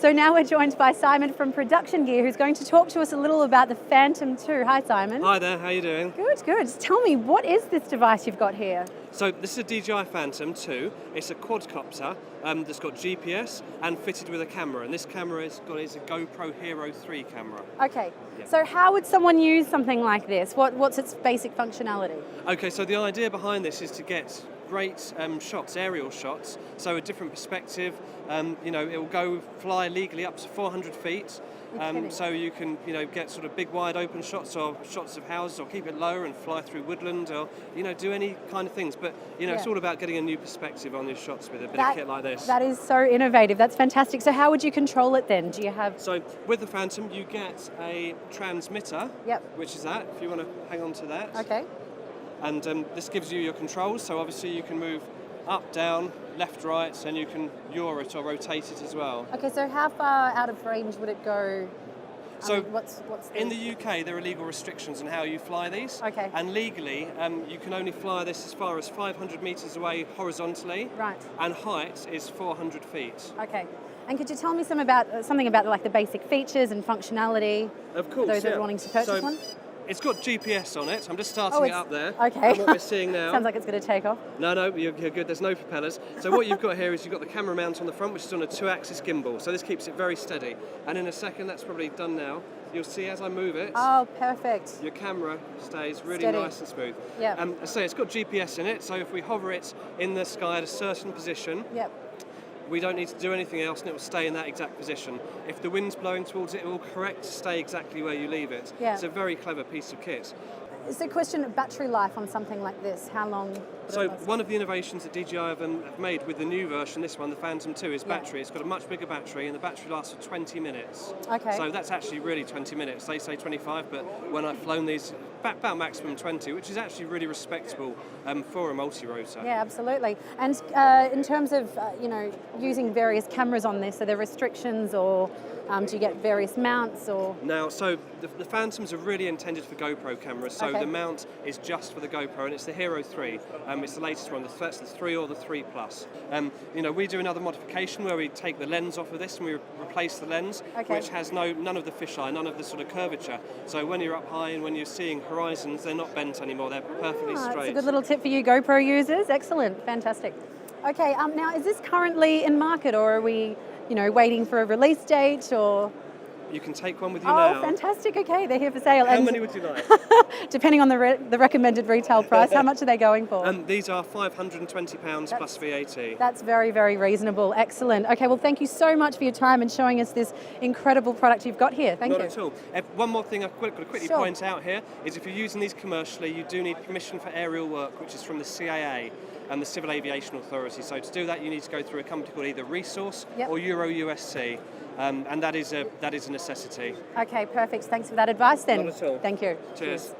So now we're joined by Simon from Production Gear, who's going to talk to us a little about the Phantom 2. Hi, Simon. Hi there, how are you doing? Good, good. Tell me, what is this device you've got here? So this is a DJI Phantom 2. It's a quadcopter that's got GPS and fitted with a camera. And this camera is a GoPro Hero 3 camera. Okay, Yeah. so how would someone use something like this? What's its basic functionality? Okay, so the idea behind this is to get great shots, aerial shots, so a different perspective. It will fly legally up to 400 feet. So you can, get sort of big, wide open shots or shots of houses, or keep it lower and fly through woodland, or do any kind of things. But it's all about getting a new perspective on your shots with a bit of kit like this. That is so innovative. That's fantastic. So how would you control it then? Do you have? So with the Phantom, you get a transmitter, Yep. which is that. If you want to hang on to that. Okay. And this gives you your controls. So obviously you can move up, down, left, right, and you can yaw it or rotate it as well. Okay, so how far out of range would it go? What's in the UK, there are legal restrictions on how you fly these. Okay. And legally, you can only fly this as far as 500 metres away horizontally. Right. And height is 400 feet. Okay. And could you tell me something about like the basic features and functionality? Of course, those that are wanting to purchase one? It's got GPS on it. I'm just starting it up there. Okay. And what we're seeing now. Sounds like it's going to take off. No, you're good. There's no propellers. So what you've got here is you've got the camera mount on the front, which is on a 2-axis gimbal. So this keeps it very steady. And in a second, that's probably done now, you'll see as I move it. Oh, perfect. Your camera stays really Steady. nice and smooth. Yeah. So it's got GPS in it. So if we hover it in the sky at a certain position, Yep. we don't need to do anything else, and it will stay in that exact position. If the wind's blowing towards it, it will correct to stay exactly where you leave it. Yeah. It's a very clever piece of kit. Is there a question of battery life on something like this? How long? So one of the innovations that DJI have made with the new version, this one, the Phantom 2, is battery. It's got a much bigger battery, and the battery lasts for 20 minutes. Okay. So that's actually really 20 minutes. They say 25, but when I've flown these, about maximum 20, which is actually really respectable for a multi-rotor. Yeah, absolutely. And in terms of using various cameras on this, are there restrictions, or do you get various mounts, or? Now, so the Phantoms are really intended for GoPro cameras. So the mount is just for the GoPro, and it's the Hero 3. It's the latest one, that's the 3 or the 3 Plus. We do another modification where we take the lens off of this and we replace the lens, which has none of the fisheye, none of the sort of curvature. So when you're up high and when you're seeing horizons, they're not bent anymore, they're perfectly straight. That's a good little tip for you GoPro users. Excellent, fantastic. Okay, now is this currently in market, or are we waiting for a release date, or? You can take one with you now. Oh, fantastic. Okay, they're here for sale. How many would you like? Depending on the recommended retail price, how much are they going for? These are £520 plus VAT. That's very, very reasonable. Excellent. Okay, well, thank you so much for your time and showing us this incredible product you've got here. Thank you. Not at all. One more thing I've got to quickly point out here is if you're using these commercially, you do need permission for aerial work, which is from the CAA and the Civil Aviation Authority. So to do that, you need to go through a company called either Resource or Euro USC. And that is a necessity. Okay, perfect. Thanks for that advice then. Not at all. Thank you. Cheers.